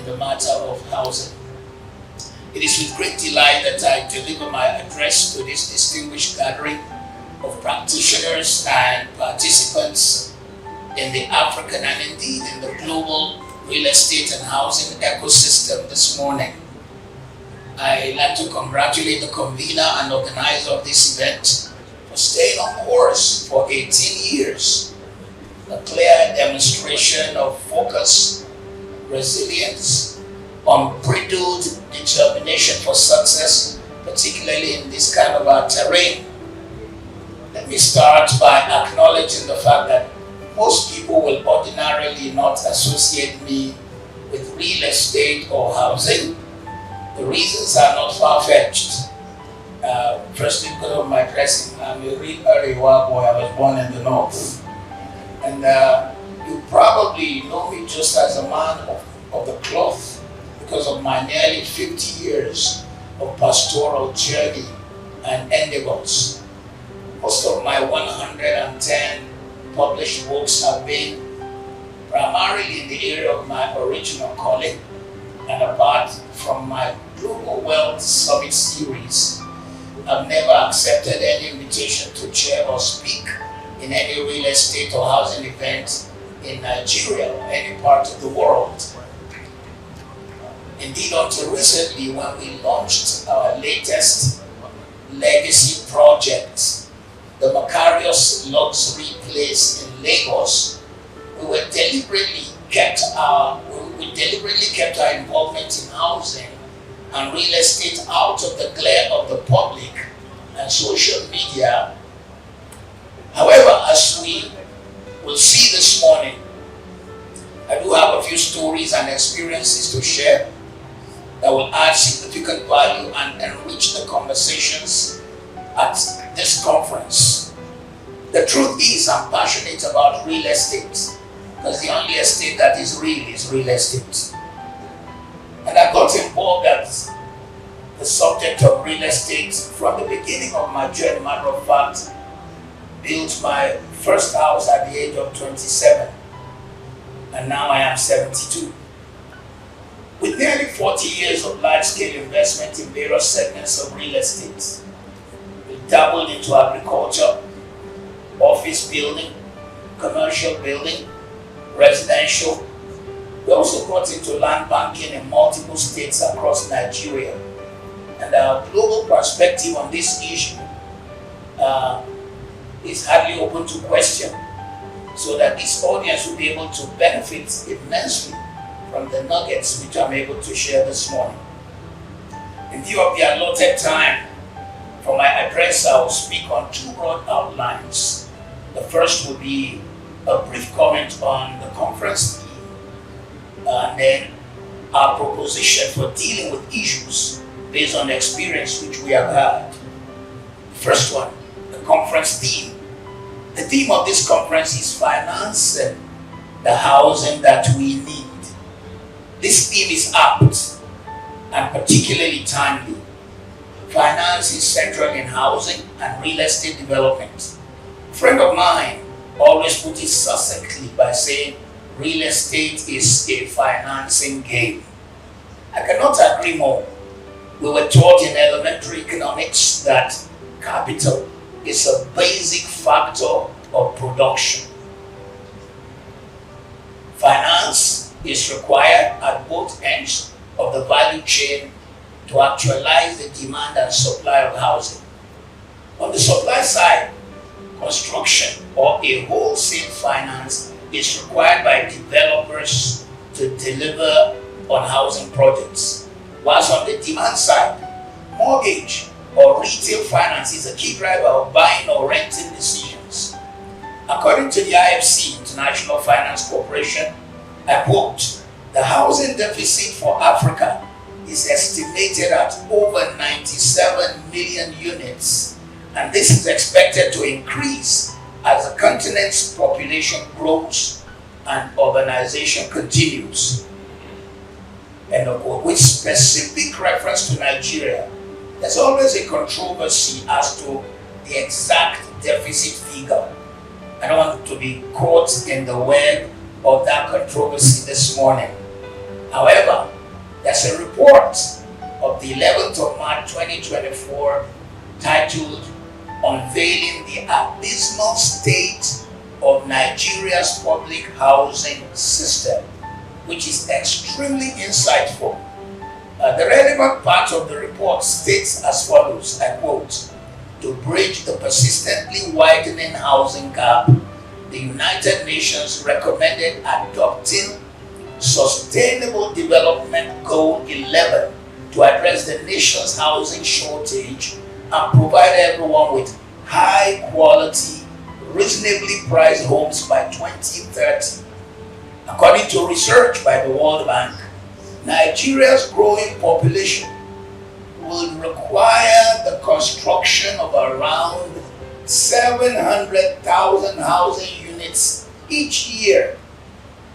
in the matter of housing. It is with great delight that I deliver my address to this distinguished gathering of practitioners and participants in the African and indeed in the global real estate and housing ecosystem this morning. I'd like to congratulate the convener and organizer of this event for staying on course for 18 years. A clear demonstration of focus, resilience, unbridled determination for success, particularly in this kind of terrain. Let me start by acknowledging the fact that most people will ordinarily not associate me with real estate or housing. The reasons are not far-fetched. Firstly, because of my dressing. I'm a real Ariwa boy. I was born in the north. And you probably know me just as a man of the cloth because of my nearly 50 years of pastoral journey and endeavors. Most of my 110 published books have been primarily in the area of my original calling, and apart from my Global Wealth Summit series, I've never accepted any invitation to chair or speak in any real estate or housing event in Nigeria or any part of the world. Indeed, until recently, when we launched our latest legacy project, the Macarius Luxury Place in Lagos, we deliberately kept our involvement in housing and real estate out of the glare of the public and social media. However, as we will see this morning, I do have a few stories and experiences to share that will add significant value and enrich the conversations at this conference. The truth is, I'm passionate about real estate because the only estate that is real estate. And I got involved at the subject of real estate from the beginning of my journey. Matter of fact, built my first house at the age of 27, and now I am 72. With nearly 40 years of large-scale investment in various segments of real estate, we dabbled into agriculture, office building, commercial building, residential. We also got into land banking in multiple states across Nigeria. And our global perspective on this issue is hardly open to question, so that this audience will be able to benefit immensely from the nuggets which I'm able to share this morning. In view of the allotted time for my address, I will speak on two broad outlines. The first will be a brief comment on the conference theme, and then our proposition for dealing with issues based on the experience which we have had. The first one, the conference theme. The theme of this conference is financing the housing that we need. This theme is apt and particularly timely. Finance is central in housing and real estate development. A friend of mine always put it succinctly by saying, real estate is a financing game. I cannot agree more. We were taught in elementary economics that capital is a basic factor of production. Finance is required at both ends of the value chain to actualize the demand and supply of housing. On the supply side, construction or a wholesale finance is required by developers to deliver on housing projects. Whilst on the demand side, mortgage or retail finance is a key driver of buying or renting decisions. According to the IFC, International Finance Corporation, I quote, the housing deficit for Africa is estimated at over 97 million units, and this is expected to increase as the continent's population grows and urbanization continues. End of quote. With specific reference to Nigeria, there's always a controversy as to the exact deficit figure. I don't want to be caught in the web of that controversy this morning. However, report of the 11th of March 2024 titled Unveiling the Abysmal State of Nigeria's Public Housing System, which is extremely insightful. The relevant part of the report states as follows, I quote, "To bridge the persistently widening housing gap, the United Nations recommended adopting Sustainable Development Goal 11 to address the nation's housing shortage and provide everyone with high quality, reasonably priced homes by 2030. According to research by the World Bank, Nigeria's growing population will require the construction of around 700,000 housing units each year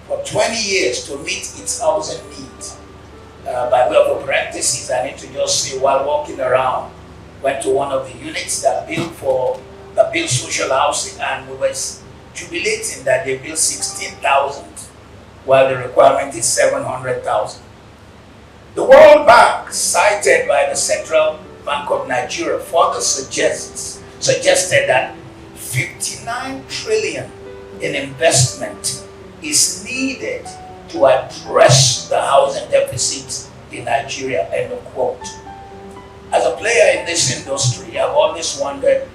for 20 years to meet its housing needs. By way of a parenthesis, I need to just say, while walking around, went to one of the units that built social housing, and we were jubilating that they built 16,000 while the requirement is 700,000. The World Bank, cited by the Central Bank of Nigeria, further suggested that 59 trillion in investment is needed to address the housing deficit in Nigeria, end of quote. As a player in this industry, I've always wondered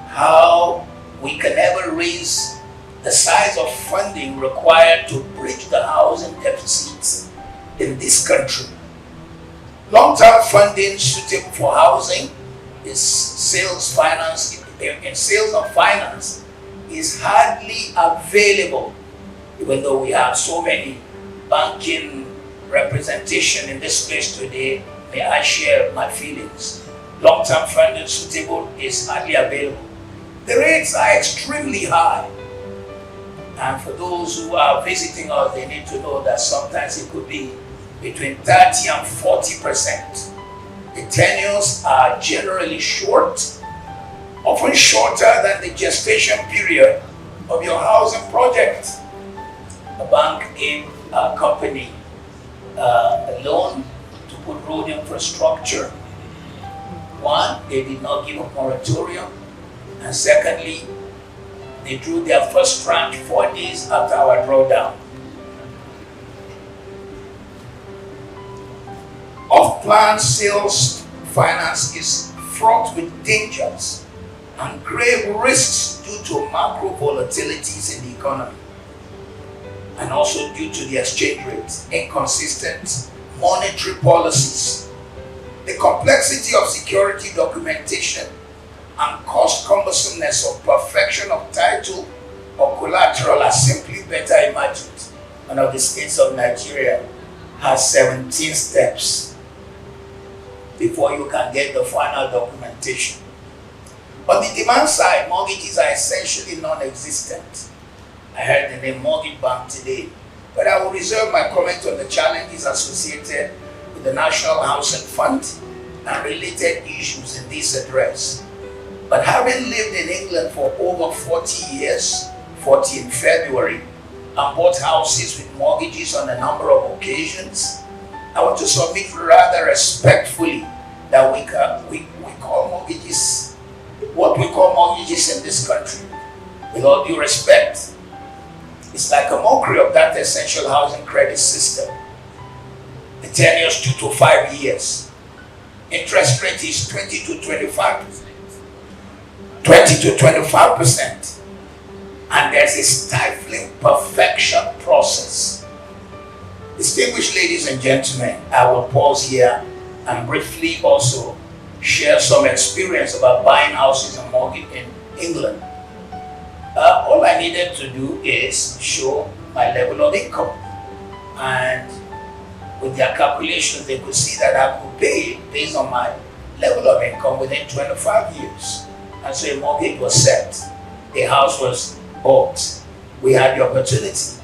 how we can ever raise the size of funding required to bridge the housing deficits in this country. Long-term funding suitable for housing is sales finance. In sales and finance is hardly available, even though we have so many banking representation in this place today. May I share my feelings? Long-term funding suitable is hardly available. The rates are extremely high. And for those who are visiting us, they need to know that sometimes it could be between 30 and 40%. The tenures are generally short, often shorter than the gestation period of your housing project. The bank gave a company a loan to put road infrastructure. One, they did not give a moratorium, and secondly, they drew their first tranche 4 days after our drawdown. Off-plan sales finance is fraught with dangers and grave risks due to macro volatilities in the economy, and also due to the exchange rates, inconsistent monetary policies, the complexity of security documentation, and cost cumbersomeness of perfection of title or collateral are simply better imagined. One of the states of Nigeria has 17 steps before you can get the final documentation. On the demand side, mortgages are essentially non-existent. I heard the name Mortgage Bank today, but I will reserve my comment on the challenges associated with the National Housing Fund and related issues in this address. But having lived in England for over 40 years, 40 in February, and bought houses with mortgages on a number of occasions, I want to submit rather respectfully that we call mortgages what we call mortgages in this country. With all due respect, it's like a mockery of that essential housing credit system. The tenure is 2 to 5 years. Interest rate is 20 to 25%. And there's a stifling perfection process. Distinguished ladies and gentlemen, I will pause here and briefly also share some experience about buying houses and mortgage in England. All I needed to do is show my level of income, and with their calculations they could see that I could pay based on my level of income within 25 years. And so a mortgage was set. The house was bought. We had the opportunity.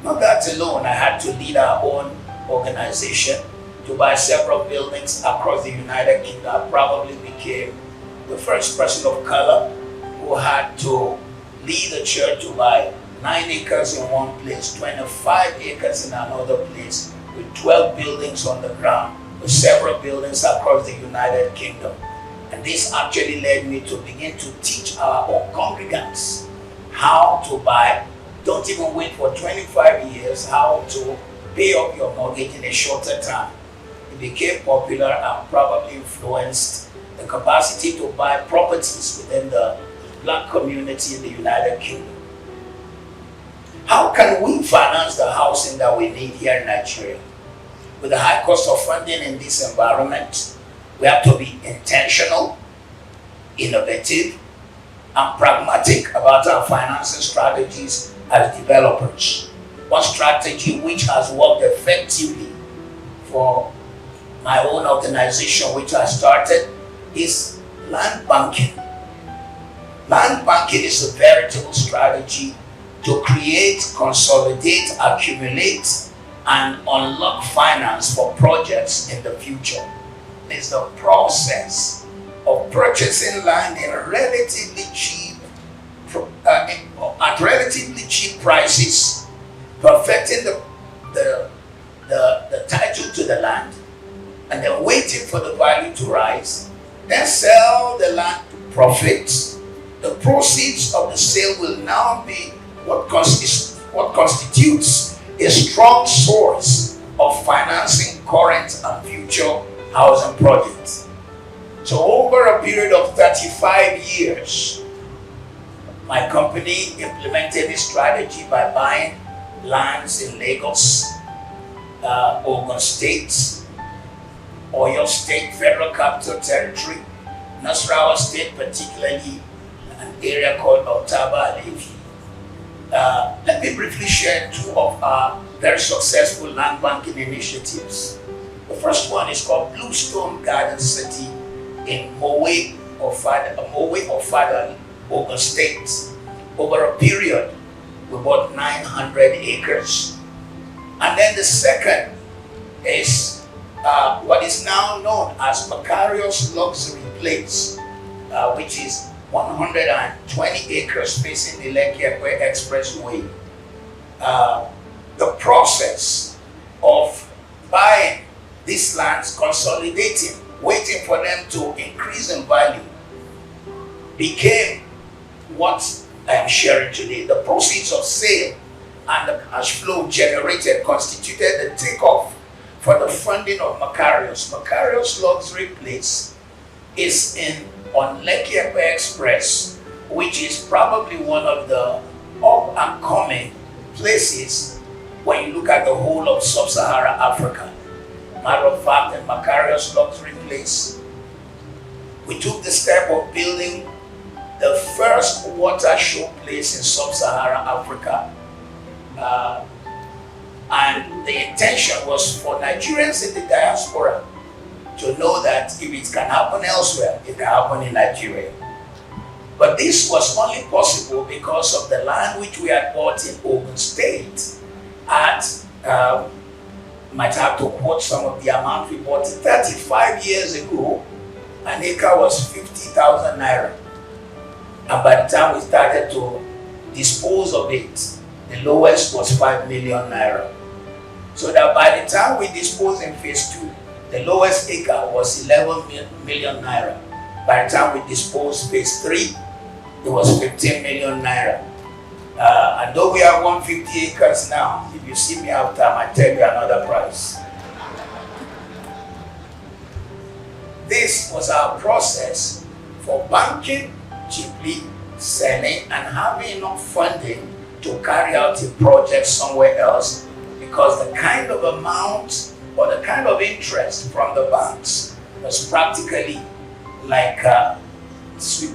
Not that alone, I had to lead our own organization to buy several buildings across the United Kingdom. I probably became the first person of color who had to lead the church to buy 9 acres in one place, 25 acres in another place, with 12 buildings on the ground. with several buildings across the United Kingdom. And this actually led me to begin to teach our own congregants how to buy. Don't even wait for 25 years, how to pay off your mortgage in a shorter time. It became popular and probably influenced the capacity to buy properties within the Black community in the United Kingdom. How can we finance the housing that we need here in Nigeria? With the high cost of funding in this environment, we have to be intentional, innovative, and pragmatic about our financing strategies as developers. One strategy which has worked effectively for my own organization, which I started, is land banking. Land banking is a veritable strategy to create, consolidate, accumulate, and unlock finance for projects in the future. It's the process of purchasing land in relatively cheap, at relatively cheap prices, perfecting the title to the land, and then waiting for the value to rise, then sell the land to profit. The proceeds of the sale will now be what constitutes a strong source of financing current and future housing projects. So over a period of 35 years, my company implemented this strategy by buying lands in Lagos, Ogun State, Oyo State, Federal Capital Territory, Nasarawa State, particularly an area called Otaba Alevi. Let me briefly share two of our very successful land banking initiatives. The first one is called Bluestone Garden City in Mowe, Ofada, Ogun State. Over a period, we bought 900 acres. And then the second is what is now known as Macarius Luxury Place, which is 120 acres facing the Lekki-Ekwe Expressway. The process of buying these lands, consolidating, waiting for them to increase in value, became what I am sharing today. The proceeds of sale and the cash flow generated constituted the takeoff for the funding of Macarius. Macarius Luxury Place is on Lekki-Ekwe Express, which is probably one of the up and coming places when you look at the whole of sub-Saharan Africa. Matter of fact, in Macarius Luxury Place, we took the step of building the first water show place in sub-Saharan Africa. And the intention was for Nigerians in the diaspora to know that if it can happen elsewhere, it can happen in Nigeria. But this was only possible because of the land which we had bought in Ogun State at, might have to quote some of the amount we bought it 35 years ago. An acre was 50,000 naira. And by the time we started to dispose of it, the lowest was 5 million naira. So that by the time we disposed in phase 2, the lowest acre was 11 million naira. By the time we disposed phase 3, it was 15 million naira. And though we have 150 acres now, if you see me after, I might tell you another price. This was our process for banking cheaply, selling, and having enough funding to carry out a project somewhere else, because the kind of amount or the kind of interest from the banks was practically like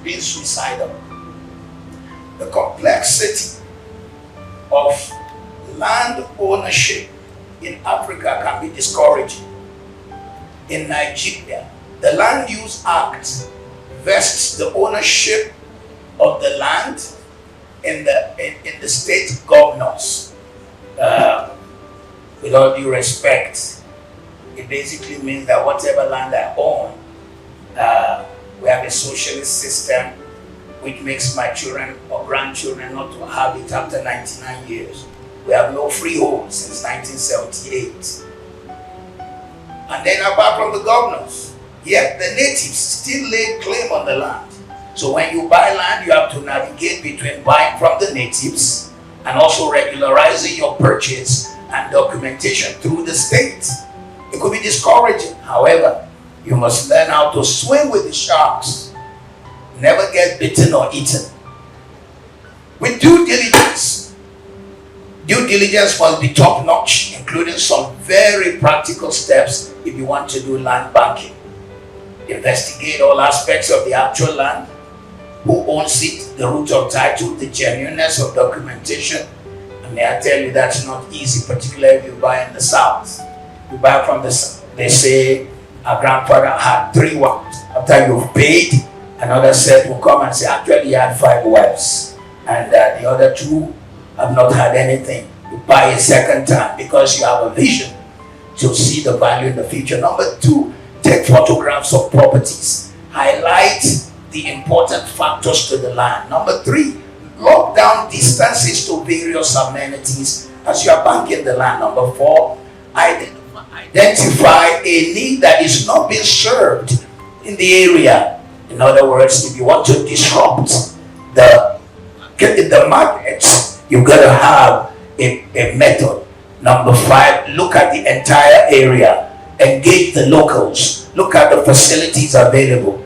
being suicidal. The complexity of land ownership in Africa can be discouraging. In Nigeria, the Land Use Act vests the ownership of the land in the state governors. With all due respect, it basically means that whatever land I own, we have a socialist system which makes my children or grandchildren not to have it after 99 years. We have no freehold since 1978. And then apart from the governors, yet the natives still lay claim on the land. So when you buy land, you have to navigate between buying from the natives and also regularizing your purchase and documentation through the state. It could be discouraging. However, you must learn how to swim with the sharks. Never get bitten or eaten. With due diligence must be top-notch, including some very practical steps if you want to do land banking. Investigate all aspects of the actual land, who owns it, the root of title, the genuineness of documentation. And may I tell you, that's not easy, particularly if you buy in the South. You buy from the South, they say, our grandfather had 3 wives. After you've paid, another set will come and say, actually he had 5 wives. And the other 2 have not had anything. You buy a second time because you have a vision to see the value in the future. Number 2, take photographs of properties. Highlight the important factors to the land. Number 3, lock down distances to various amenities as you are banking the land. Number 4, identify a need that is not being served in the area. In other words, if you want to disrupt the markets, you've got to have a method. Number 5, look at the entire area. Engage the locals. Look at the facilities available.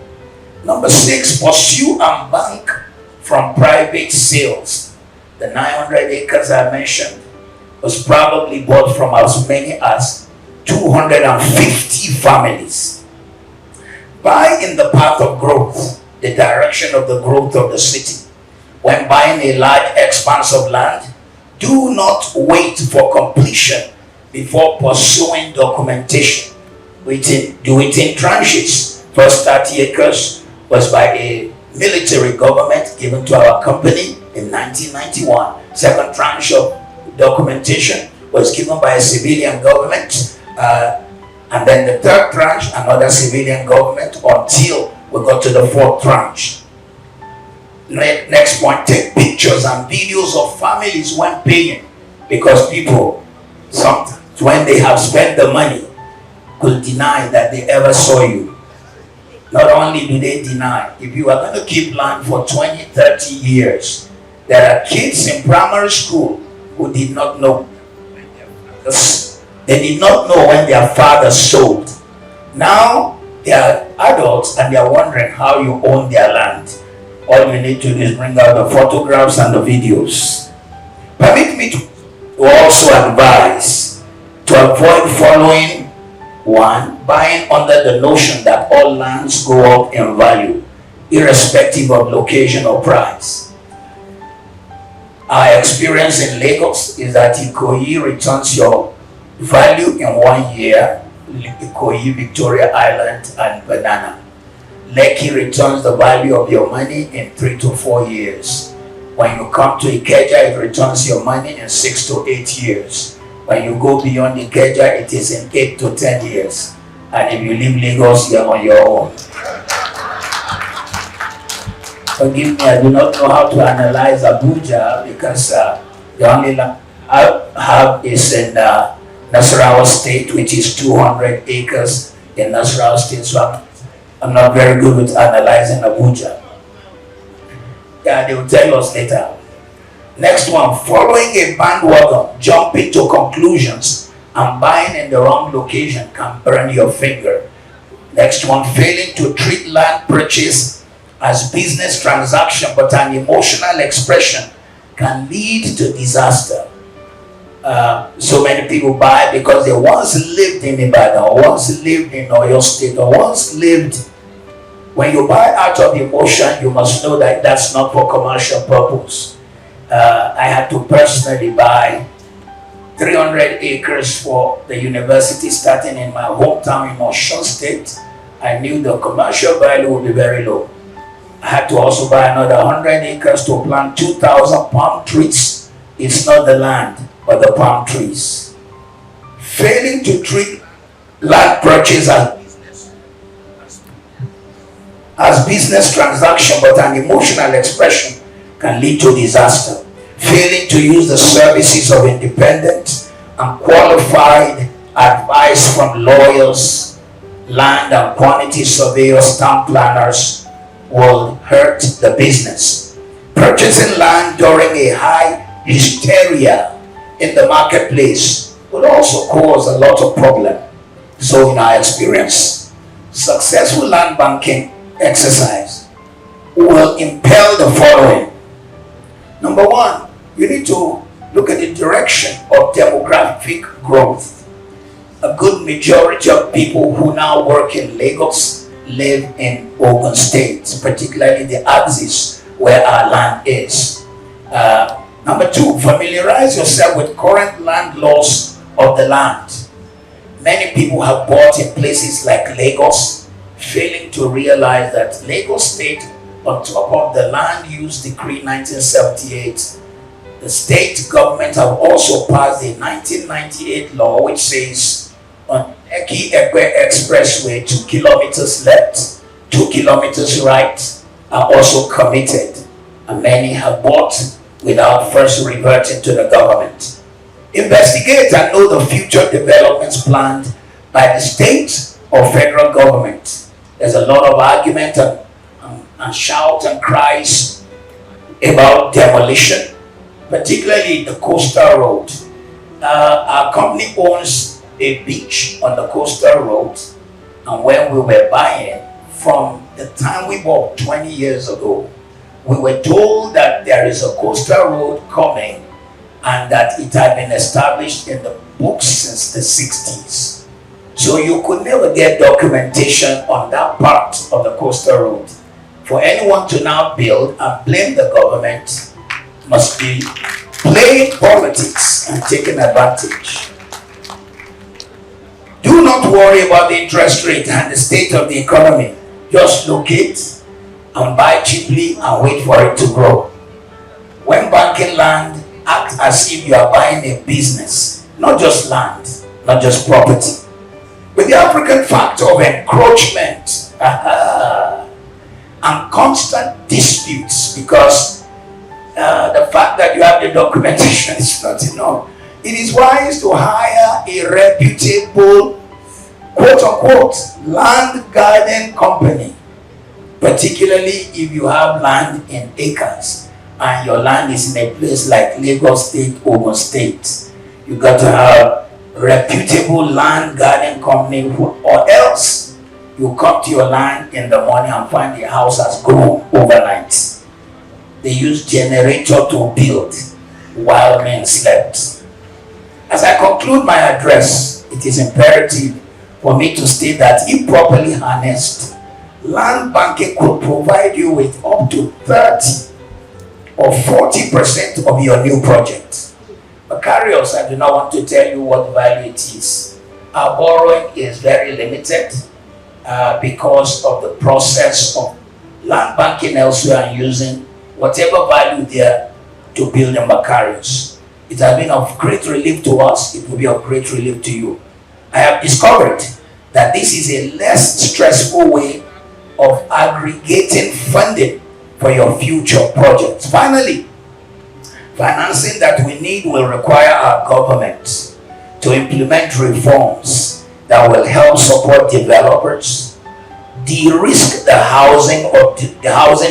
Number 6, pursue and bank from private sales. The 900 acres I mentioned was probably bought from as many as 250 families. Buy in the path of growth, the direction of the growth of the city. When buying a large expanse of land, do not wait for completion before pursuing documentation. Do it in tranches. First 30 acres was by a military government given to our company in 1991. Second tranche of documentation was given by a civilian government. And then the third tranche, another civilian government, until we got to the 4th tranche. Next point, take pictures and videos of families when paying, because people sometimes when they have spent the money could deny that they ever saw you. Not only do they deny, if you are going to keep land for 20, 30 years, there are kids in primary school who did not know. They did not know when their father sold. Now they are adults and they are wondering how you own their land. All you need to do is bring out the photographs and the videos. Permit me to also advise to avoid following 1, buying under the notion that all lands go up in value, irrespective of location or price. Our experience in Lagos is that Ikoyi returns your value in 1 year, Ikoyi, Victoria Island, and Banana. Lekki returns the value of your money in 3 to 4 years. When you come to Ikeja, it returns your money in 6 to 8 years. When you go beyond Ikeja, it is in 8 to 10 years. And if you leave Lagos, you're on your own. Forgive me, I do not know how to analyze Abuja because the only land I have is in Nasarawa State, which is 200 acres in Nasarawa State. So I'm not very good with analyzing Abuja. Yeah, they will tell us later. Next one, following a bandwagon, jumping to conclusions and buying in the wrong location can burn your finger. Next one, failing to treat land purchase as business transaction but an emotional expression can lead to disaster. So many people buy because they once lived in Ibadan, or once lived in Oyo State, or once lived. When you buy out of emotion, you must know that that's not for commercial purpose. I had to personally buy 300 acres for the university starting in my hometown in Osun State. I knew the commercial value would be very low. I had to also buy another 100 acres to plant 2,000 palm trees. It's not the land, but the palm trees. Failing to treat land purchase as business transaction but an emotional expression can lead to disaster. Failing to use the services of independent and qualified advice from lawyers, land and quantity surveyors, town planners will hurt the business. Purchasing land during a high hysteria in the marketplace would also cause a lot of problem. So in our experience, successful land banking exercise will impel the following. Number one, you need to look at the direction of demographic growth. A good majority of people who now work in Lagos live in Ogun State, particularly the Aihs, where our land is. Number two, familiarize yourself with current land laws of the land. Many people have bought in places like Lagos, failing to realize that Lagos State, on top of the Land Use Decree 1978, the state government have also passed the 1998 law which says on Eki Egbe Expressway 2 kilometers left, 2 kilometers right are also committed, and many have bought without first reverting to the government. Investigate and know the future developments planned by the state or federal government. There's a lot of argument and shout and cries about demolition, particularly the coastal road. Our company owns a beach on the coastal road, and when we were buying, from the time we bought 20 years ago, we were told that there is a coastal road coming and that it had been established in the books since the 60s. So you could never get documentation on that part of the coastal road. For anyone to now build and blame the government must be playing politics and taking advantage. Do not worry about the interest rate and the state of the economy. Just locate and buy cheaply and wait for it to grow. When banking land, act as if you are buying a business, not just land, not just property. With the African factor of encroachment and constant disputes, because the fact that you have the documentation is not enough, it is wise to hire a reputable, quote-unquote, land garden company, particularly if you have land in acres and your land is in a place like Lagos State, Ogun State. You got to have reputable land garden company, or else you come to your land in the morning and find the house has grown overnight. They use generator to build while men slept. As I conclude my address, it is imperative for me to state that if properly harnessed, land banking could provide you with up to 30 or 40% of your new project. But carriers, I do not want to tell you what value it is. Our borrowing is very limited because of the process of land banking elsewhere and using whatever value there to build the carriers. It has been of great relief to us. It will be of great relief to you. I have discovered that this is a less stressful way of aggregating funding for your future projects. Finally, financing that we need will require our government to implement reforms that will help support developers, de-risk the housing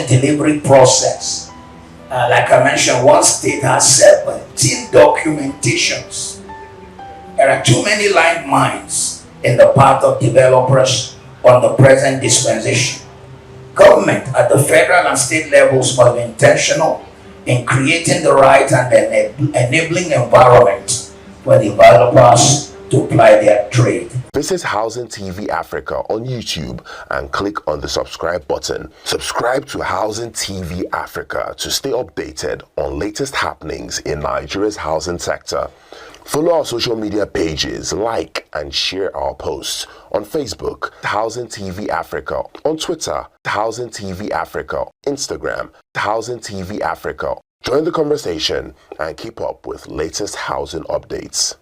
delivery process. Like I mentioned, one state has 17 documentations. There are too many landmines in the path of developers on the present dispensation. Government at the federal and state levels must be intentional in creating the right and enabling environment for developers to apply their trade. Visit Housing TV Africa on YouTube and click on the subscribe button. Subscribe to Housing TV Africa to stay updated on latest happenings in Nigeria's housing sector. Follow our social media pages, like and share our posts on Facebook, Housing TV Africa, on Twitter, Housing TV Africa, Instagram, Housing TV Africa. Join the conversation and keep up with latest housing updates.